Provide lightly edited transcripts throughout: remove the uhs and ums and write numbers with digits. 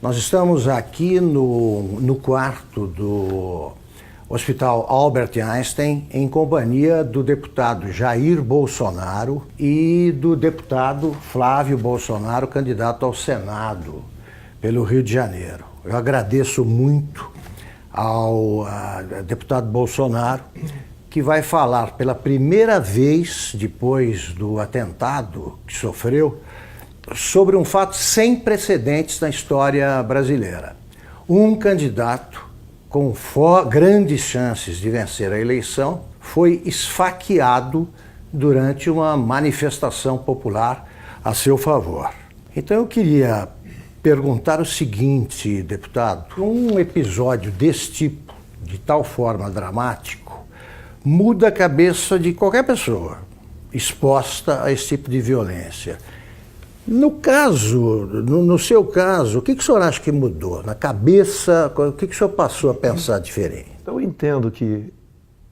Nós estamos aqui no quarto do Hospital Albert Einstein, em companhia do deputado Jair Bolsonaro e do deputado Flávio Bolsonaro, candidato ao Senado pelo Rio de Janeiro. Eu agradeço muito ao deputado Bolsonaro, que vai falar pela primeira vez, depois do atentado que sofreu, sobre um fato sem precedentes na história brasileira. Um candidato com grandes chances de vencer a eleição foi esfaqueado durante uma manifestação popular a seu favor. Então eu queria perguntar o seguinte, deputado: um episódio desse tipo, de tal forma dramático, muda a cabeça de qualquer pessoa exposta a esse tipo de violência. No seu caso, o que o senhor acha que mudou? Na cabeça, o que o senhor passou a pensar diferente? Eu entendo que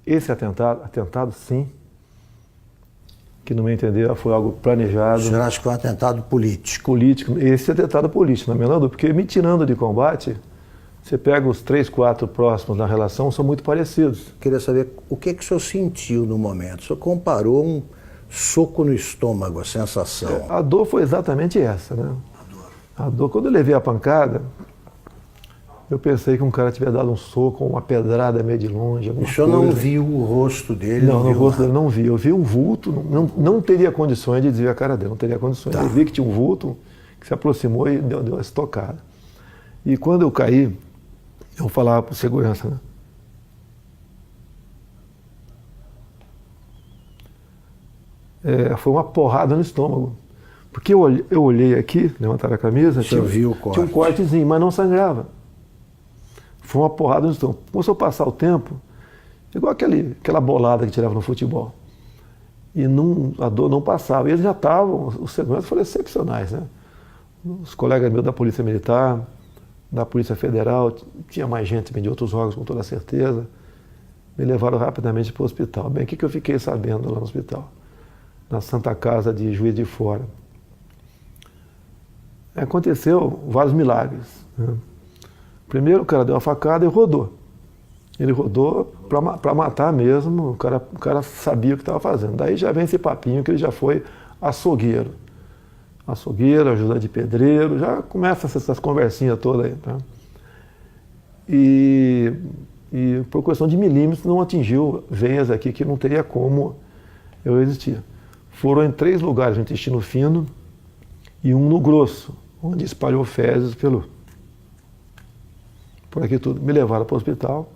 esse atentado sim, que no meu entender foi algo planejado. O senhor acha que foi um atentado político? Esse atentado político, na minha dúvida, porque me tirando de combate, você pega os 3, 4 próximos na relação, são muito parecidos. Queria saber o que o senhor sentiu no momento. O senhor comparou um soco no estômago, a sensação. A dor foi exatamente essa, né? A dor, quando eu levei a pancada, eu pensei que um cara tivesse dado um soco, uma pedrada meio de longe. O senhor não viu o rosto dele? Não, o rosto dele não vi. Eu vi um vulto, não teria condições de desviar a cara dele, não teria condições. Tá. Eu vi que tinha um vulto que se aproximou e deu uma estocada. E quando eu caí, eu falava para o segurança, né? Foi uma porrada no estômago. Porque eu olhei aqui, levantaram a camisa, tinha um cortezinho, mas não sangrava. Foi uma porrada no estômago. Começou a passar o tempo, igual aquela bolada que tirava no futebol. E a dor não passava. E eles já estavam, os seguranças foram excepcionais, né? Os colegas meus da Polícia Militar, da Polícia Federal, tinha mais gente de outros órgãos, com toda certeza, me levaram rapidamente para o hospital. Bem, o que eu fiquei sabendo lá no hospital? Na Santa Casa de Juiz de Fora. Aconteceu vários milagres, né? Primeiro, o cara deu uma facada e rodou. Ele rodou para matar mesmo, o cara sabia o que estava fazendo. Daí já vem esse papinho que ele já foi açougueiro. Açougueiro, ajudante de pedreiro, já começa essas conversinhas todas aí. Tá? E por questão de milímetros não atingiu veias aqui que não teria como eu existir. Foram em 3 lugares no intestino fino e um no grosso, onde espalhou fezes por aqui tudo. Me levaram para o hospital.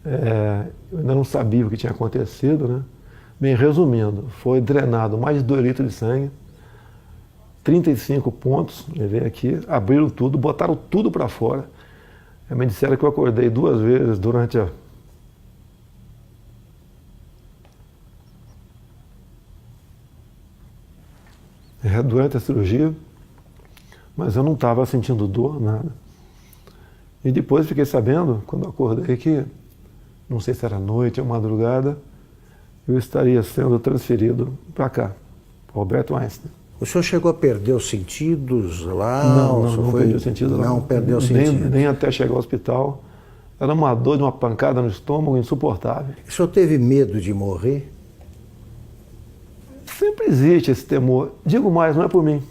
Eu ainda não sabia o que tinha acontecido, né? Bem, resumindo, foi drenado mais de 2 litros de sangue, 35 pontos, levei aqui, abriram tudo, botaram tudo para fora. Me disseram que eu acordei 2 vezes durante a cirurgia, mas eu não estava sentindo dor, nada. E depois fiquei sabendo, quando eu acordei, que não sei se era noite ou madrugada, eu estaria sendo transferido para cá, para o Albert Einstein. O senhor chegou a perder os sentidos lá? Não perdi os sentidos lá. Não perdeu os sentidos? Nem até chegar ao hospital. Era uma dor de uma pancada no estômago insuportável. O senhor teve medo de morrer? Sempre existe esse temor. Digo mais, não é por mim.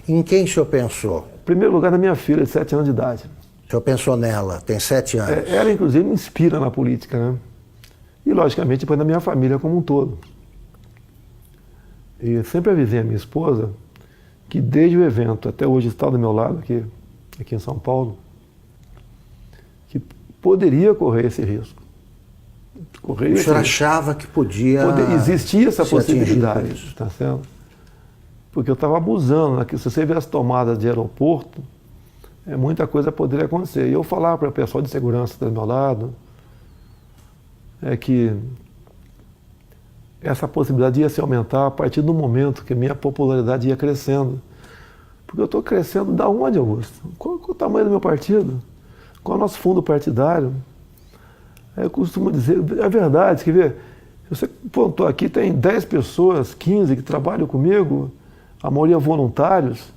Em quem o senhor pensou? Em primeiro lugar, na minha filha, de 7 anos de idade. O senhor pensou nela, tem 7 anos. Ela, inclusive, me inspira na política, né? E, logicamente, depois na minha família como um todo. E sempre avisei a minha esposa que, desde o evento até hoje, está do meu lado, aqui em São Paulo, que poderia correr esse risco. O senhor achava que podia... Existia essa possibilidade, tá certo? Porque eu estava abusando, né? Se você vê as tomadas de aeroporto, muita coisa poderia acontecer. E eu falava para o pessoal de segurança do meu lado, que essa possibilidade ia se aumentar a partir do momento que a minha popularidade ia crescendo. Porque eu estou crescendo da onde, Augusto? Qual é o tamanho do meu partido? Qual é o nosso fundo partidário? Eu costumo dizer, é verdade, quer ver? Você pontou aqui, tem 10 pessoas, 15 que trabalham comigo, a maioria voluntários.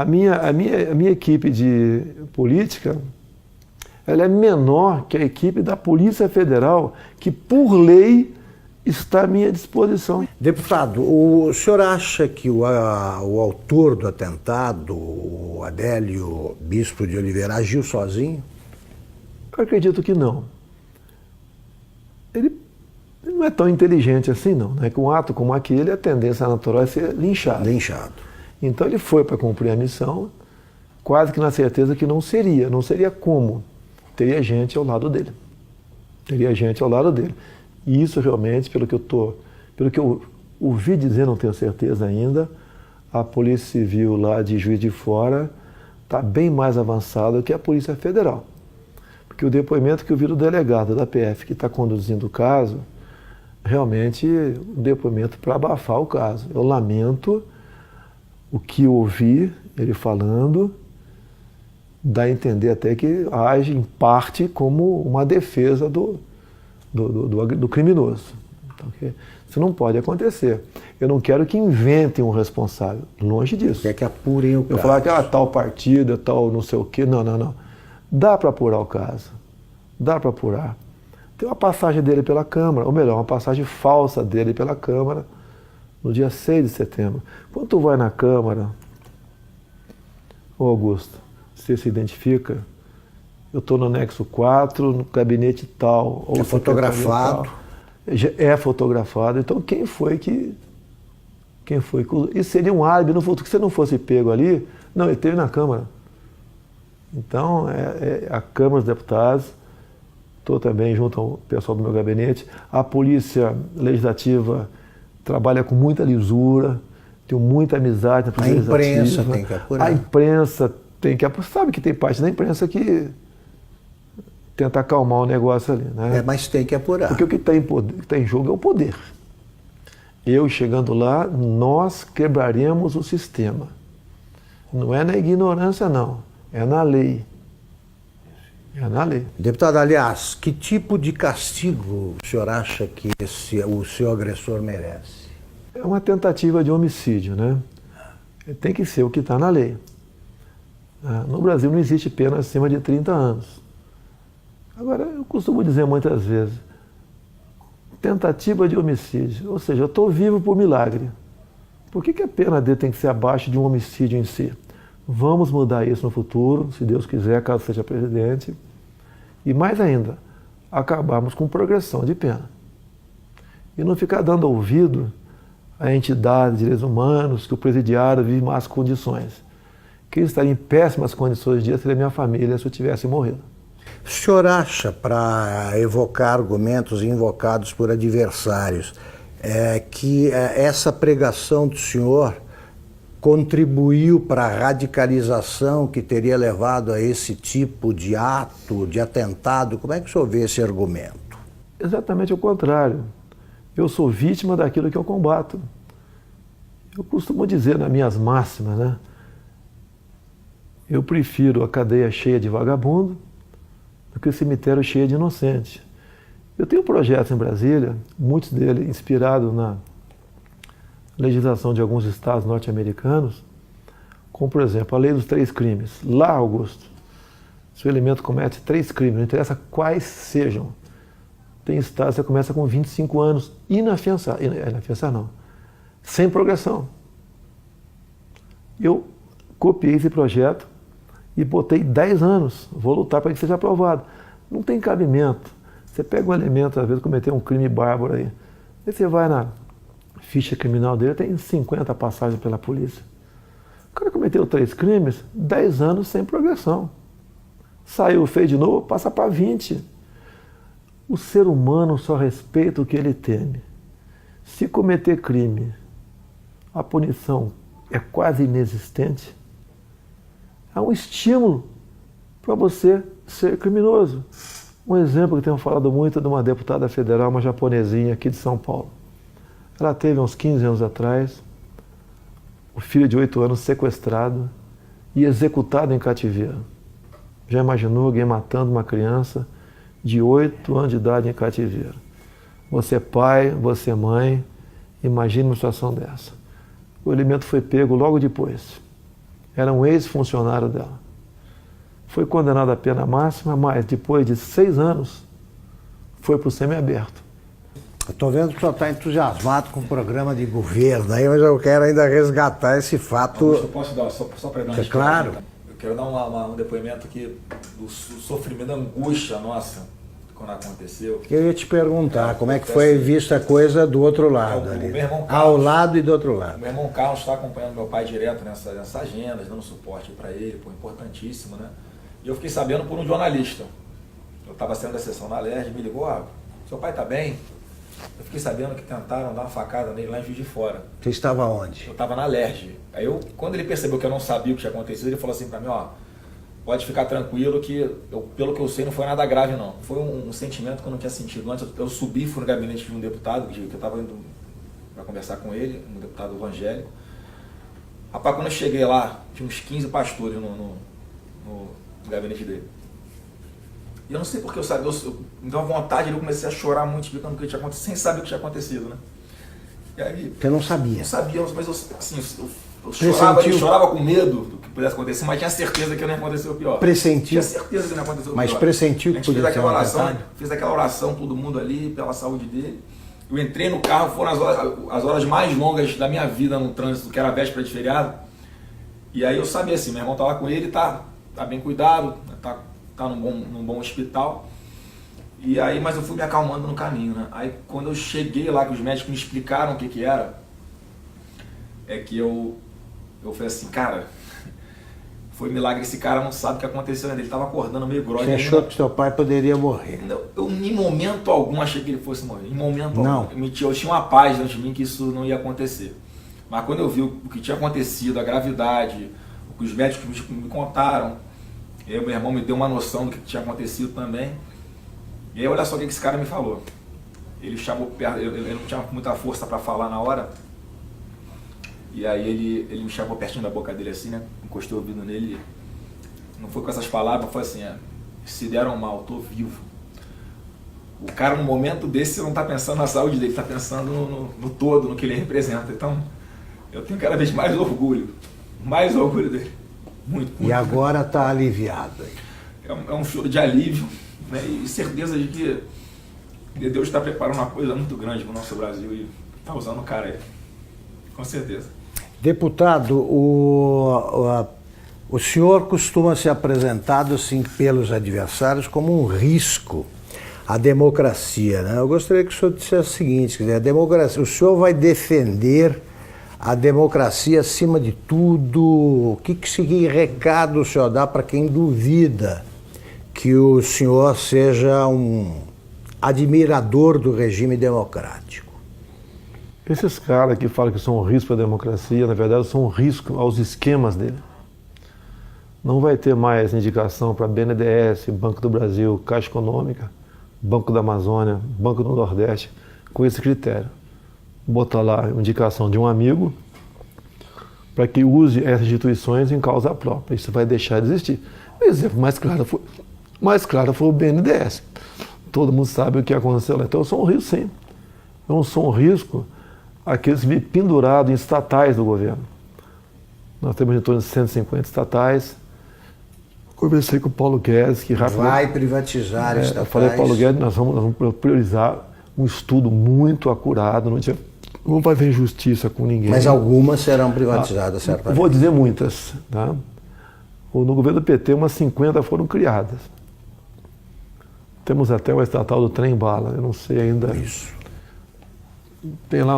A minha equipe de política, ela é menor que a equipe da Polícia Federal, que por lei está à minha disposição. Deputado, o senhor acha que o autor do atentado, o Adélio Bispo de Oliveira, agiu sozinho? Eu acredito que não. Ele não é tão inteligente assim, não. Né? Com um ato como aquele, a tendência natural é ser linchado. Então ele foi para cumprir a missão, quase que na certeza que não seria como. Teria gente ao lado dele. E isso realmente, pelo que eu ouvi dizer, não tenho certeza ainda, a Polícia Civil lá de Juiz de Fora está bem mais avançada que a Polícia Federal. Porque o depoimento que eu vi do delegado da PF que está conduzindo o caso, realmente um depoimento para abafar o caso. Eu lamento o que eu ouvi ele falando, dá a entender até que age em parte como uma defesa do criminoso. Então, isso não pode acontecer. Eu não quero que inventem um responsável, longe disso. Quer que apurem o caso. Eu falar que tal partida, tal não sei o quê, não. Dá para apurar o caso, dá para apurar. Tem uma passagem dele pela Câmara, ou melhor, uma passagem falsa dele pela Câmara, no dia 6 de setembro. Quando tu vai na Câmara, ô Augusto, você se identifica, eu estou no anexo 4, no gabinete tal. Ou é fotografado. Tal. É fotografado. Então quem foi que... Isso seria um álibi no futuro, que se não fosse pego ali, não, ele esteve na Câmara. Então, a Câmara dos Deputados, estou também junto ao pessoal do meu gabinete, a Polícia Legislativa trabalha com muita lisura, tenho muita amizade na Polícia Legislativa. A imprensa tem que apurar. A imprensa tem que apurar. Sabe que tem parte da imprensa que tenta acalmar o negócio ali, né? Mas tem que apurar. Porque o que está em jogo é o poder. Eu chegando lá, nós quebraremos o sistema. Não é na ignorância, não. É na lei. É na lei. Deputado, aliás, que tipo de castigo o senhor acha que o seu agressor merece? É uma tentativa de homicídio, né? Tem que ser o que está na lei. No Brasil não existe pena acima de 30 anos. Agora, eu costumo dizer muitas vezes, tentativa de homicídio, ou seja, eu estou vivo por milagre. Por que a pena dele tem que ser abaixo de um homicídio em si? Vamos mudar isso no futuro, se Deus quiser, caso seja presidente. E mais ainda, acabarmos com progressão de pena. E não ficar dando ouvido a entidades de direitos humanos, que o presidiário vive em más condições. Quem estaria em péssimas condições de dia seria minha família se eu tivesse morrido. O senhor acha, para evocar argumentos invocados por adversários, que essa pregação do senhor contribuiu para a radicalização que teria levado a esse tipo de ato, de atentado? Como é que o senhor vê esse argumento? Exatamente o contrário. Eu sou vítima daquilo que eu combato. Eu costumo dizer nas minhas máximas, né? Eu prefiro a cadeia cheia de vagabundo do que o cemitério cheio de inocente. Eu tenho projetos em Brasília, muitos deles inspirados na legislação de alguns estados norte-americanos, como, por exemplo, a lei dos 3 crimes. Lá, Augusto, se o elemento comete 3 crimes, não interessa quais sejam, tem estados que você começa com 25 anos, inafiançado não, sem progressão. Eu copiei esse projeto e botei 10 anos, vou lutar para que seja aprovado. Não tem cabimento. Você pega um elemento, às vezes, cometer um crime bárbaro aí você vai na ficha criminal dele, tem 50 passagens pela polícia. O cara cometeu 3 crimes, 10 anos sem progressão. Saiu, fez de novo, passa para 20. O ser humano só respeita o que ele teme. Se cometer crime, a punição é quase inexistente, é um estímulo para você ser criminoso. Um exemplo que tenho falado muito de uma deputada federal, uma japonesinha aqui de São Paulo. Ela teve uns 15 anos atrás, o filho de 8 anos sequestrado e executado em cativeiro. Já imaginou alguém matando uma criança de 8 anos de idade em cativeiro? Você é pai, você é mãe, imagine uma situação dessa. O elemento foi pego logo depois. era um ex-funcionário dela. Foi condenado à pena máxima, mas depois de 6 anos foi para o semiaberto. Eu estou vendo que o senhor está entusiasmado com o programa de governo, aí, mas eu quero ainda resgatar esse fato. Eu posso dar, só para dar uma claro. Eu quero dar um depoimento aqui do sofrimento, da angústia nossa quando aconteceu. Eu ia te perguntar como é que foi vista a coisa do outro lado ali. Meu irmão Carlos, ao lado e do outro lado. Meu irmão Carlos está acompanhando meu pai direto nessas agendas, dando suporte para ele, pô, importantíssimo, né? E eu fiquei sabendo por um jornalista. Eu estava saindo da sessão na LERJ, me ligou, seu pai está bem? Eu fiquei sabendo que tentaram dar uma facada nele lá em Juiz de Fora. Você estava onde? Eu estava na LERJ. Aí quando ele percebeu que eu não sabia o que tinha acontecido, ele falou assim para mim, pode ficar tranquilo que, pelo que eu sei, não foi nada grave não. Foi um sentimento que eu não tinha sentido antes. Eu subi, fui no gabinete de um deputado, que eu estava indo para conversar com ele, um deputado evangélico. Rapaz, quando eu cheguei lá, tinha uns 15 pastores no gabinete dele. E eu não sei porque eu me deu uma vontade, eu comecei a chorar muito, explicando o que tinha acontecido, sem saber o que tinha acontecido, né? E aí, você não sabia? Não sabia, mas eu chorava com medo do que pudesse acontecer, mas tinha certeza que não ia acontecer o pior. Pressentiu? Tinha certeza que não ia acontecer o pior. Mas pressentiu que podia ser fiz aquela oração, todo mundo ali, pela saúde dele. Eu entrei no carro, foram as horas mais longas da minha vida no trânsito, que era a véspera de feriado. E aí eu sabia assim, meu irmão tá lá com ele, tá bem cuidado, tá num bom hospital. E aí, mas eu fui me acalmando no caminho, né? Aí quando eu cheguei lá, que os médicos me explicaram o que era, é que eu falei assim, cara, foi milagre, esse cara não sabe o que aconteceu, ele estava acordando meio grogue. Você achou que seu pai poderia morrer? Eu em momento algum achei que ele fosse morrer, em momento não. Algum. Eu tinha uma paz dentro de mim que isso não ia acontecer. Mas quando eu vi o que tinha acontecido, a gravidade, o que os médicos me contaram, meu irmão me deu uma noção do que tinha acontecido também. E aí olha só o que esse cara me falou. Ele chamou perto, ele não tinha muita força para falar na hora. E aí ele me chamou pertinho da boca dele assim, né? Encostei o ouvido nele. Não foi com essas palavras, foi assim, se deram mal, tô vivo. O cara no momento desse não tá pensando na saúde dele, tá pensando no todo, no que ele representa. Então, eu tenho cada vez mais orgulho dele. Muito. E agora tá aliviado. É um choro de alívio, né? E certeza de que Deus está preparando uma coisa muito grande para o nosso Brasil e está usando o cara aí, com certeza. Deputado, o senhor costuma ser apresentado assim pelos adversários como um risco à democracia, né? Eu gostaria que o senhor dissesse o seguinte, a democracia, o senhor vai defender a democracia acima de tudo? O que recado o senhor dá para quem duvida que o senhor seja um admirador do regime democrático? Esses caras que falam que são um risco para a democracia, na verdade, são um risco aos esquemas dele. Não vai ter mais indicação para BNDES, Banco do Brasil, Caixa Econômica, Banco da Amazônia, Banco do Nordeste, com esse critério. Botar lá a indicação de um amigo para que use essas instituições em causa própria. Isso vai deixar de existir. O exemplo mais claro foi o BNDES. Todo mundo sabe o que aconteceu lá. Então eu sou um risco, sim. Eu sou um risco àqueles que me pendurados em estatais do governo. Nós temos em torno de 150 estatais. Conversei com o Paulo Guedes, que rapidamente... Vai privatizar estatais. Eu falei, Paulo Guedes, nós vamos priorizar um estudo muito acurado, não vai haver injustiça com ninguém. Mas algumas serão privatizadas, certamente. Vou dizer muitas. Tá? No governo do PT, umas 50 foram criadas. Temos até uma estatal do trem-bala, eu não sei ainda. Isso. Tem lá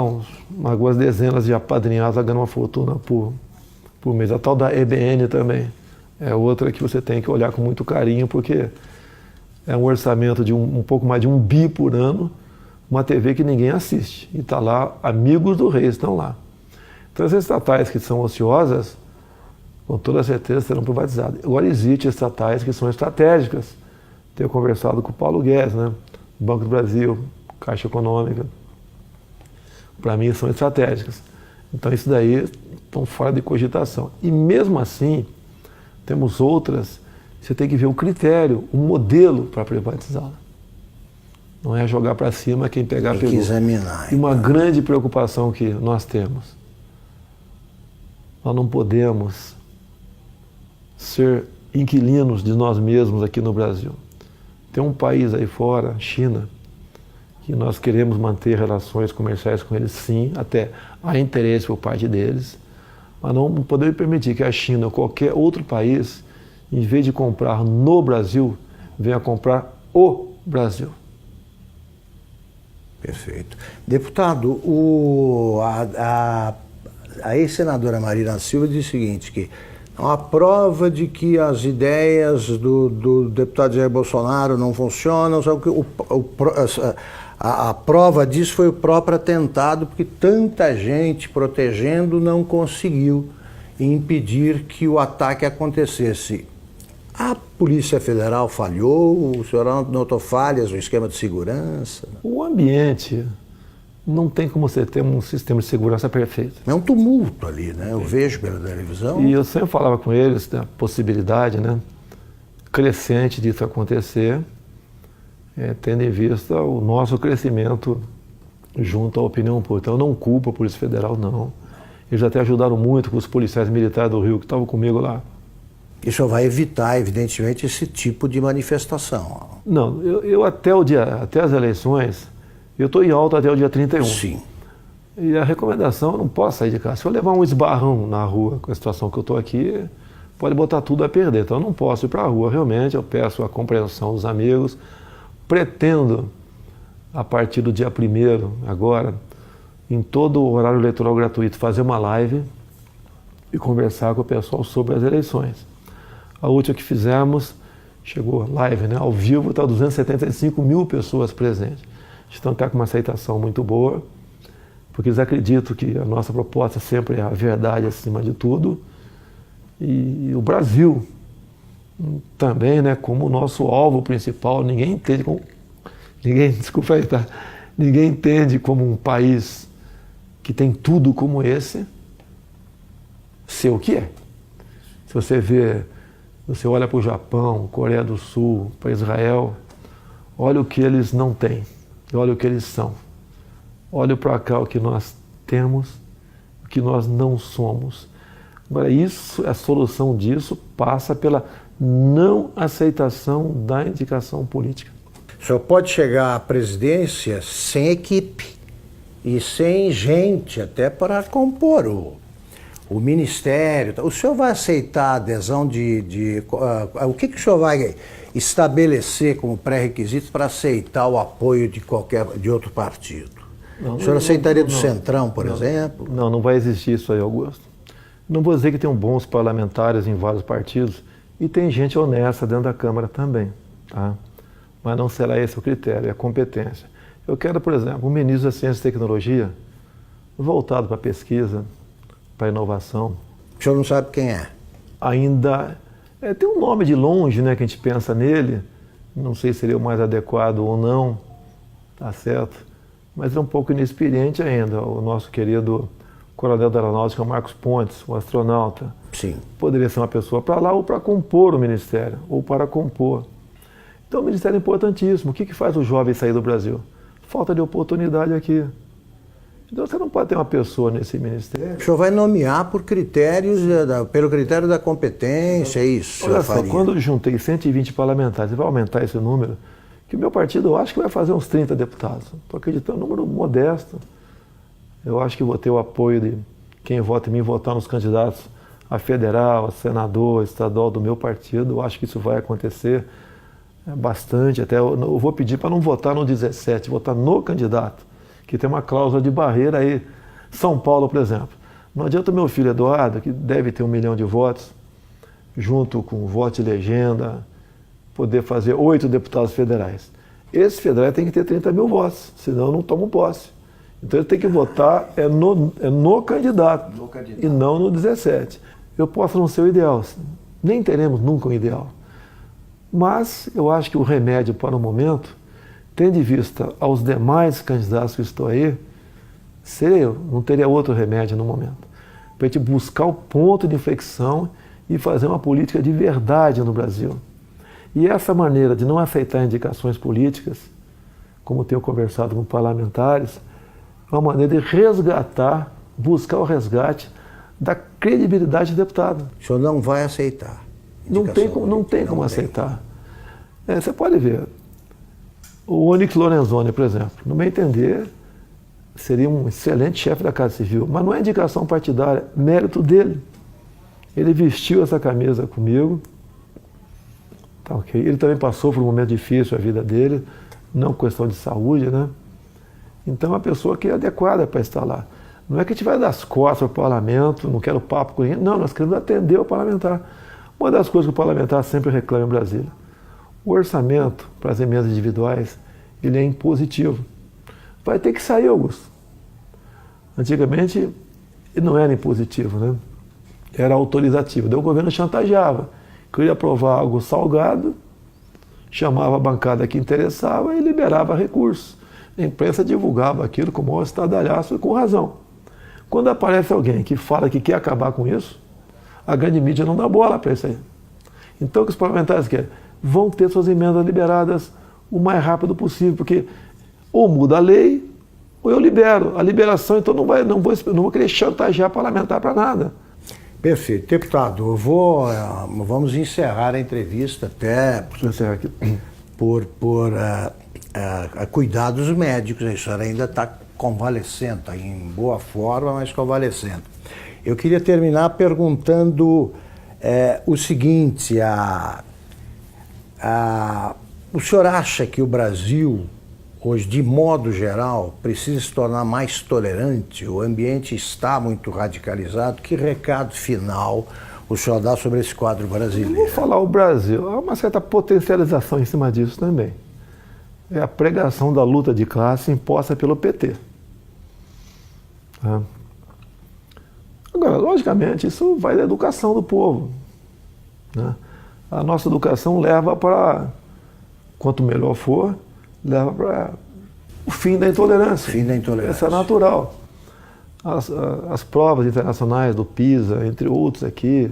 algumas dezenas de apadrinhados ganhando uma fortuna por mês. A tal da EBN também é outra que você tem que olhar com muito carinho, porque é um orçamento de um pouco mais de 1 bi por ano, uma TV que ninguém assiste. E está lá, amigos do rei estão lá. Então essas estatais que são ociosas, com toda certeza serão privatizadas. Agora existem estatais que são estratégicas. Tenho conversado com o Paulo Guedes, né? Banco do Brasil, Caixa Econômica. Para mim são estratégicas. Então isso daí estão fora de cogitação. E mesmo assim, temos outras, você tem que ver o critério, o modelo para privatizá-la. Não é jogar para cima quem pegar pegou. Tem que examinar. E uma grande preocupação que nós temos. Nós não podemos ser inquilinos de nós mesmos aqui no Brasil. Tem um país aí fora, China, que nós queremos manter relações comerciais com eles, sim, até há interesse por parte deles, mas não podemos permitir que a China ou qualquer outro país, em vez de comprar no Brasil, venha comprar o Brasil. Perfeito. Deputado, a ex-senadora Marina Silva diz o seguinte, que a prova de que as ideias do deputado Jair Bolsonaro não funcionam, sabe que a prova disso foi o próprio atentado, porque tanta gente protegendo não conseguiu impedir que o ataque acontecesse. A Polícia Federal falhou? O senhor notou falhas no esquema de segurança? O ambiente não tem como você ter um sistema de segurança perfeito. É um tumulto ali, né? Eu vejo pela televisão. E eu sempre falava com eles da possibilidade, né, crescente disso acontecer, tendo em vista o nosso crescimento junto à opinião pública. Então, eu não culpo a Polícia Federal, não. Eles até ajudaram muito com os policiais militares do Rio que estavam comigo lá. Isso vai evitar, evidentemente, esse tipo de manifestação. Não, eu até as eleições, eu estou em alta até o dia 31. Sim. E a recomendação, eu não posso sair de casa. Se eu levar um esbarrão na rua com a situação que eu estou aqui, pode botar tudo a perder. Então eu não posso ir para a rua, realmente. Eu peço a compreensão dos amigos. Pretendo, a partir do dia 1º, agora, em todo o horário eleitoral gratuito, fazer uma live e conversar com o pessoal sobre as eleições. A última que fizemos, chegou live, né, ao vivo, está 275 mil pessoas presentes. Então está com uma aceitação muito boa, porque eles acreditam que a nossa proposta sempre é a verdade acima de tudo. E o Brasil também, né, como o nosso alvo principal, ninguém entende como um país que tem tudo como esse, ser o que é. Se você olha para o Japão, Coreia do Sul, para Israel, olha o que eles não têm, olha o que eles são. Olha para cá o que nós temos, o que nós não somos. Agora, a solução disso passa pela não aceitação da indicação política. O senhor pode chegar à presidência sem equipe e sem gente até para compor o ministério. O senhor vai aceitar a adesão o que o senhor vai estabelecer como pré-requisito para aceitar o apoio de outro partido? O senhor aceitaria do Centrão, por exemplo? Não vai existir isso aí, Augusto. Não vou dizer que tem bons parlamentares em vários partidos e tem gente honesta dentro da Câmara também, tá? Mas não será esse o critério, é a competência. Eu quero, por exemplo, um ministro da Ciência e Tecnologia voltado para a pesquisa, para a inovação. O senhor não sabe quem é? Ainda tem um nome de longe, né, que a gente pensa nele, não sei se seria o mais adequado ou não, tá certo? Mas é um pouco inexperiente ainda, o nosso querido coronel da Aeronáutica, Marcos Pontes, o astronauta. Sim. Poderia ser uma pessoa para lá ou para compor o ministério, ou para compor. Então o ministério é importantíssimo. O que faz o jovem sair do Brasil? Falta de oportunidade aqui. Então você não pode ter uma pessoa nesse ministério. O senhor vai nomear pelo critério da competência, é isso? Olha só, quando eu juntei 120 parlamentares, vai aumentar esse número, que o meu partido eu acho que vai fazer uns 30 deputados. Estou acreditando em um número modesto. Eu acho que vou ter o apoio de quem vota em mim, votar nos candidatos a federal, a senador, a estadual do meu partido. Eu acho que isso vai acontecer bastante. Até eu vou pedir para não votar no 17, votar no candidato, que tem uma cláusula de barreira aí. São Paulo, por exemplo. Não adianta o meu filho Eduardo, que deve ter 1 milhão de votos, junto com voto de legenda, poder fazer 8 deputados federais. Esse federal tem que ter 30 mil votos, senão não tomam posse. Então ele tem que votar no candidato e não no 17. Eu posso não ser o ideal, nem teremos nunca um ideal. Mas eu acho que o remédio para o momento, tendo em vista aos demais candidatos que estão aí, seria eu, não teria outro remédio no momento. Para a gente buscar o ponto de inflexão e fazer uma política de verdade no Brasil. E essa maneira de não aceitar indicações políticas, como tenho conversado com parlamentares, é uma maneira de resgatar, buscar o resgate da credibilidade do deputado. O senhor não vai aceitar Não tem como aceitar. Você pode ver. O Onyx Lorenzoni, por exemplo, no meu entender, seria um excelente chefe da Casa Civil, mas não é indicação partidária, mérito dele. Ele vestiu essa camisa comigo, tá ok? Ele também passou por um momento difícil na vida dele, não questão de saúde, né? Então é uma pessoa que é adequada para estar lá. Não é que a gente vai dar as costas para o parlamento, não quero papo com ninguém, não, nós queremos atender o parlamentar. Uma das coisas que o parlamentar sempre reclama em Brasília, o orçamento para as emendas individuais, ele é impositivo. Vai ter que sair, Augusto. Antigamente, ele não era impositivo, né? Era autorizativo. Daí o governo chantageava. Queria aprovar algo salgado, chamava a bancada que interessava e liberava recursos. A imprensa divulgava aquilo com o maior estardalhaço e com razão. Quando aparece alguém que fala que quer acabar com isso, a grande mídia não dá bola para isso aí. Então o que os parlamentares querem? Vão ter suas emendas liberadas o mais rápido possível, porque ou muda a lei, ou eu libero. A liberação, então, não vou querer chantagear parlamentar para nada. Perfeito. Deputado, vamos encerrar a entrevista até por cuidados médicos. A senhora ainda está convalescendo, está em boa forma, mas convalescendo. Eu queria terminar perguntando o seguinte, o senhor acha que o Brasil, hoje, de modo geral, precisa se tornar mais tolerante? O ambiente está muito radicalizado. Que recado final o senhor dá sobre esse quadro brasileiro? Eu vou falar o Brasil. Há uma certa potencialização em cima disso também. É a pregação da luta de classe imposta pelo PT. Agora, logicamente, isso vai da educação do povo, né? A nossa educação leva para, quanto melhor for, leva para o fim da intolerância. Fim da intolerância. Isso é natural. As provas internacionais do PISA, entre outros aqui,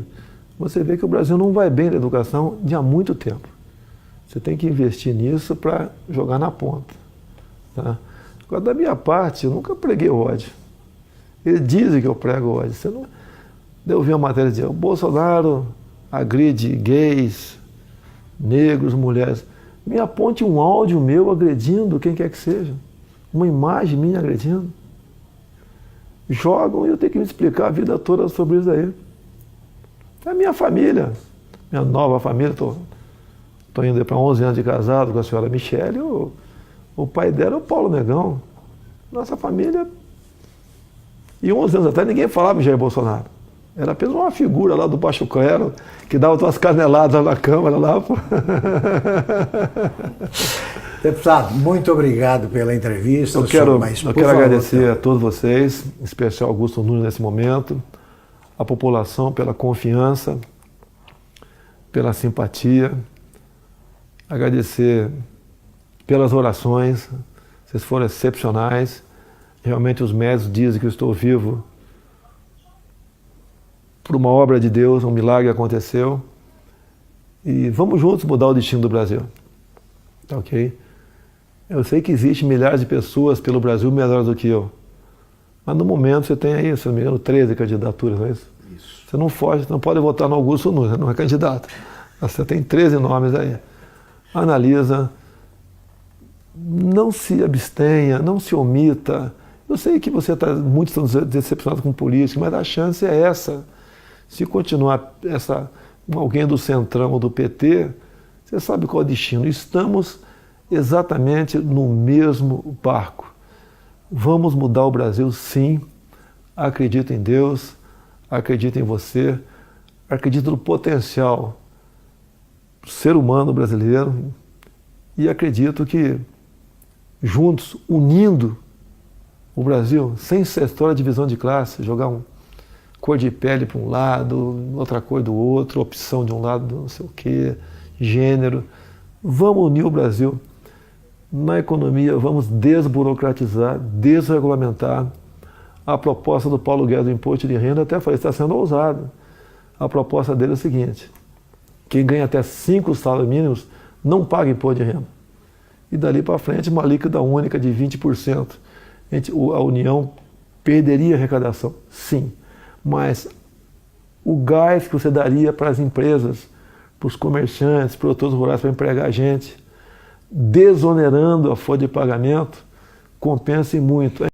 você vê que o Brasil não vai bem na educação de há muito tempo. Você tem que investir nisso para jogar na ponta, tá? Agora, da minha parte, eu nunca preguei ódio. Eles dizem que eu prego ódio. Você não... Eu vi uma matéria dizendo: o Bolsonaro agride gays, negros, mulheres. Me aponte um áudio meu agredindo quem quer que seja. Uma imagem minha agredindo. Jogam e eu tenho que me explicar a vida toda sobre isso aí. É a minha família, minha nova família. Estou indo para 11 anos de casado com a senhora Michele. O pai dela é o Paulo Negão. Nossa família. E 11 anos atrás ninguém falava em Jair Bolsonaro. Era apenas uma figura lá do Baixo Clero que dava umas caneladas na Câmara lá. Deputado, muito obrigado pela entrevista. Eu quero agradecer a todos vocês, em especial Augusto Nunes nesse momento, a população pela confiança, pela simpatia, agradecer pelas orações, vocês foram excepcionais. Realmente os médicos dizem que eu estou vivo por uma obra de Deus, um milagre aconteceu. E vamos juntos mudar o destino do Brasil. Tá ok? Eu sei que existem milhares de pessoas pelo Brasil melhores do que eu. Mas no momento você tem aí, se não me engano, 13 candidaturas, não é isso? Isso. Você não foge, você não pode votar no Augusto Nunes, você não é candidato. Você tem 13 nomes aí. Analisa, não se abstenha, não se omita. Eu sei que você está muito decepcionado com política, mas a chance é essa. Se continuar alguém do Centrão ou do PT, você sabe qual é o destino. Estamos exatamente no mesmo barco. Vamos mudar o Brasil, sim. Acredito em Deus, acredito em você, acredito no potencial do ser humano brasileiro e acredito que juntos, unindo o Brasil, sem essa história de divisão de classe, jogar cor de pele para um lado, outra cor do outro, opção de um lado, não sei o quê, gênero. Vamos unir o Brasil. Na economia, vamos desburocratizar, desregulamentar. A proposta do Paulo Guedes do imposto de renda, até falei, está sendo ousado. A proposta dele é o seguinte: quem ganha até 5 salários mínimos não paga imposto de renda. E dali para frente, uma líquida única de 20%. A União perderia a arrecadação, sim. Mas o gás que você daria para as empresas, para os comerciantes, produtores rurais para empregar a gente, desonerando a folha de pagamento, compensem muito.